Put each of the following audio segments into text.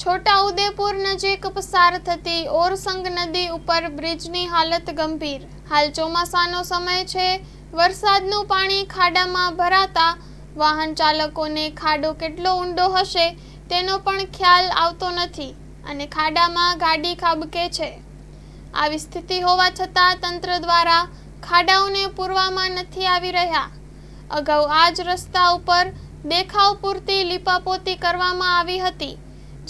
છોટાઉદેપુર નજીક પસાર થતી ઓરસંગ નદી ઉપર બ્રિજની હાલત ગંભીર। હાલ ચોમાસાનો સમય છે। વરસાદનું પાણી ખાડામાં ભરાતા વાહન ચાલકોને ખાડો કેટલો ઊંડો હશે તેનો પણ ખ્યાલ આવતો નથી અને ખાડામાં ગાડી ખાબકે છે। આવી સ્થિતિ હોવા છતાં તંત્ર દ્વારા ખાડાઓને પૂરવામાં નથી આવી રહ્યા। અગાઉ આ જ રસ્તા ઉપર દેખાવ પૂરતી લીપાપોતી કરવામાં આવી હતી,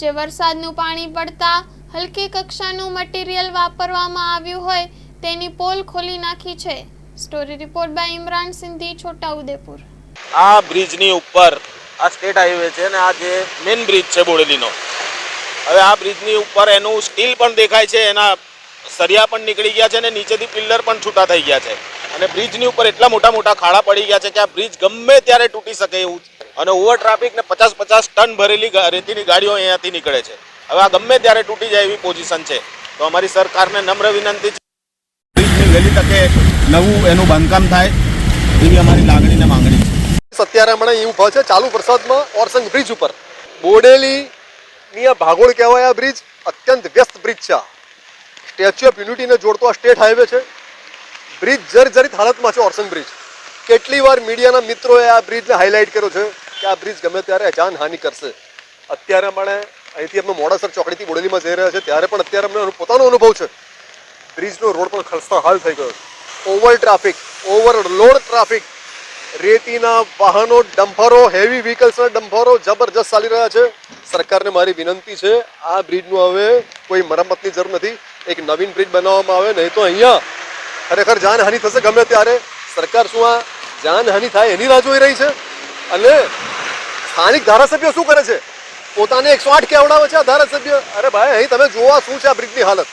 જે વરસાદનું પાણી પડતા હલકી કક્ષાનું મટીરિયલ વાપરવામાં આવ્યું હોય તેની પોલ ખોલી નાખી છે। Story report by Imran Sindhi, Chhota Udaipur. આ બ્રિજની ઉપર આ સ્ટેટ હાઈવે છે ને આ જે મેઇન બ્રિજ છે બોડેલીનો, હવે આ બ્રિજની ઉપર એનું સ્ટીલ પણ દેખાય છે, એના સરિયા પણ નીકળી ગયા છે ને નીચેથી પિલ્લર પણ છૂટા થઈ ગયા છે અને બ્રિજની ઉપર એટલા મોટા મોટા ખાડા પડી ગયા છે કે આ બ્રિજ ગમે ત્યારે તૂટી શકે એવું છે અને ઓવર ટ્રાફિક ને 50-50 ટન ભરેલી રેતીની ગાડીઓ અહીંયાથી નીકળે છે। હવે આ ગમે ત્યારે તૂટી જાય એવી પોઝિશન છે। તો અમારી સરકારને નમ્ર વિનંતી છે બ્રિજની વહેલી તકે નવું એનું બાંધકામ થાય એવી અમારી લાગણી ને માંગણી છે। અત્યારે હમણાં અહીં ઊભા છે ચાલુ વરસાદમાં ઓરસંગ બ્રિજ ઉપર। બોડેલીની આ ભાગોળ કહેવાય આ બ્રિજ અત્યંત વ્યસ્ત બ્રિજ છે। સ્ટેચ્યુ ઓફ યુનિટીને જોડતો આ સ્ટેટ હાઈવે છે। બ્રિજ જર્જરિત હાલતમાં છે ઓરસંગ બ્રિજ। કેટલી વાર મીડિયાના મિત્રોએ આ બ્રિજને હાઇલાઇટ કર્યો છે કે આ બ્રિજ ગમે ત્યારે જાનહાનિ કરશે। અત્યારે અમે અહીંથી અમે મોડાસર ચોકડીથી બોડેલીમાં જઈ રહ્યા છે ત્યારે પણ અત્યારે અમને પોતાનો અનુભવ છે, બ્રિજનો રોડ પણ ખસ્તા હાલ થઈ ગયો છે। ઓવર ટ્રાફિક, ઓવરલોડ ટ્રાફિક, રેતીના વાહનો, ડમ્પરો, હેવી વ્હીકલ્સના ડમ્પરો જબરજસ્ત ચાલી રહ્યા છે। સરકારને મારી વિનંતી છે આ બ્રિજનું હવે કોઈ મરમ્મતની જરૂર નથી, એક નવીન બ્રિજ બનાવવામાં આવે, નહીં તો અહીંયા ખરેખર જાનહાનિ થશે ગમે ત્યારે। સરકાર શું આ જાનહાનિ થાય એની રાહ જોઈ રહી છે? અને સ્થાનિક ધારાસભ્યો શું કરે છે? પોતાને 108 કેવડાવે છે આ ધારાસભ્ય। અરે ભાઈ, અહીં તમે જોવા શું છે આ બ્રિજની હાલત?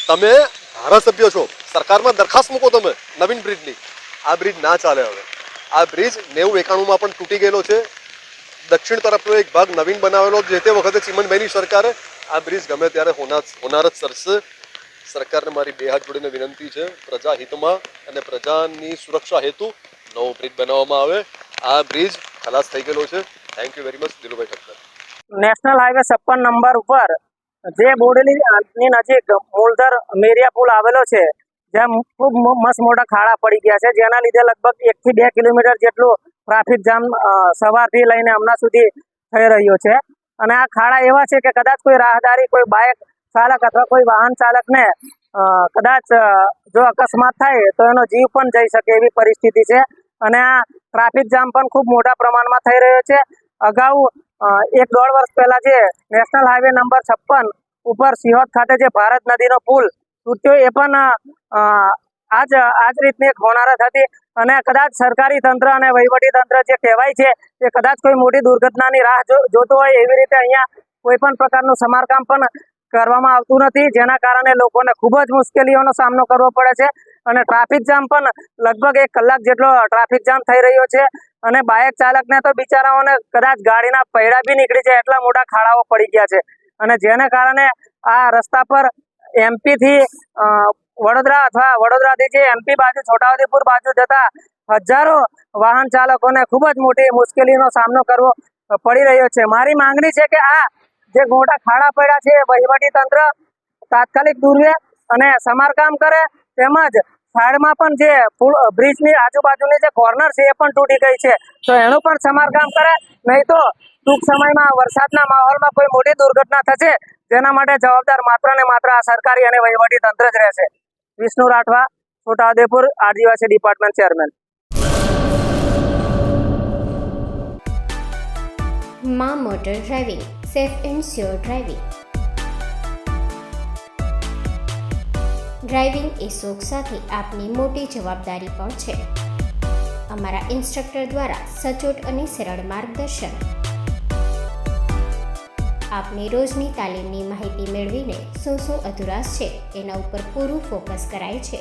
તમે ધારાસભ્ય છો, સરકારમાં દરખાસ્ત મૂકો તમે નવીન બ્રિજની। આ બ્રિજ ના ચાલે હવે। આ બ્રિજ 90-91માં પણ તૂટી ગયેલો છે। દક્ષિણ તરફનો એક ભાગ નવીન બનાવેલો જે તે વખતે ચીમનભાઈની સરકારે। આ બ્રિજ ગમે ત્યારે હોનાર જ સરશે। સરકારને મારી બે હાથ જોડીને વિનંતી છે, પ્રજા હિતમાં અને પ્રજાની સુરક્ષા હેતુ નવો બ્રિજ બનાવવામાં આવે। આ બ્રિજ ખલાસ થઈ ગયેલો છે। Thank you very much, Dilubhai Thakkar. National highway 56 number ઉપર જે બોડેલીની નજીક મૂલધર મેરિયા પુલ આવેલો છે, જ્યાં ખૂબ મસ્ત મોટા ખાડા પડી ગયા છે, જેના લીધે લગભગ 1 થી 2 કિલોમીટર જેટલું ટ્રાફિક જામ સવારથી લઈને હમણાં સુધી થઈ રહ્યો છે। અને આ ખાડા એવા છે કે કદાચ કોઈ રાહદારી, કોઈ બાઇક ચાલક અથવા કોઈ વાહન ચાલકને કદાચ જો અકસ્માત થાય તો એનો જીવ પણ જઈ શકે એવી પરિસ્થિતિ છે। અને આ ટ્રાફિક જામ પણ ખૂબ મોટા પ્રમાણમાં થઈ રહ્યો છે। અગાઉ 1-1.5 વર્ષ પહેલા જે નેશનલ હાઈવે નંબર 56 ઉપર સિહોદ ખાતે જે ભારત નદીનો પુલ તૂટ્યો, એ પણ આજ રીતની એક હોનારત હતી। અને કદાચ સરકારી તંત્ર અને વહીવટી તંત્ર જે કહેવાય છે એ કદાચ કોઈ મોટી દુર્ઘટનાની રાહ જોતો હોય એવી રીતે અહીંયા કોઈ પણ પ્રકારનું સમારકામ પણ કરવામાં આવતું નથી, જેના કારણે લોકોને ખૂબ જ મુશ્કેલીઓનો સામનો કરવો પડે છે। અને ટ્રાફિક જામ પણ લગભગ 1 કલાક જેટલો ટ્રાફિક જામ થઈ રહ્યો છે। અને બાઇક ચાલકને તો બિચારાઓને કદાચ ગાડીના પૈડા બી નીકળી જાય એટલા મોટા ખાડાઓ પડી ગયા છે। અને જેને કારણે આ રસ્તા પર એમપીથી વડોદરા અથવા વડોદરાથી જે એમપી બાજુ છોટાઉદેપુર બાજુ જતા હજારો વાહન ચાલકોને ખૂબ જ મોટી મુશ્કેલીનો સામનો કરવો પડી રહ્યો છે। મારી માંગણી છે કે આ જે મોટા ખાડા પડ્યા છે વહીવટી તંત્ર તાત્કાલિક દૂરવે અને સમારકામ કરે, તેમજ સાઈડમાં પણ જે બ્રિજની આજુબાજુની જે કોર્નર છે એ પણ તૂટી ગઈ છે તો એનું પણ સમારકામ કરે, નહીં તો ટૂંક સમયમાં વરસાદના માહોલમાં કોઈ મોટી દુર્ઘટના થશે જેના માટે જવાબદાર માત્ર ને માત્ર આ સરકારી અને વહીવટી તંત્ર જ રહેશે। વિષ્ણુ રાઠવા, છોટાઉદેપુર આદિવાસી ડિપાર્ટમેન્ટ ચેરમેન। માં motor driving, safe and sure driving. Driving એ શોખ સાથે આપની મોટી જવાબદારી પણ છે। અમારા ઇન્સ્ટ્રક્ટર દ્વારા સચોટ અને સરળ માર્ગદર્શન આપની રોજની તાલીમની માહિતી મેળવીને શું અધુરાશ છે એના ઉપર પૂરું ફોકસ કરાય છે।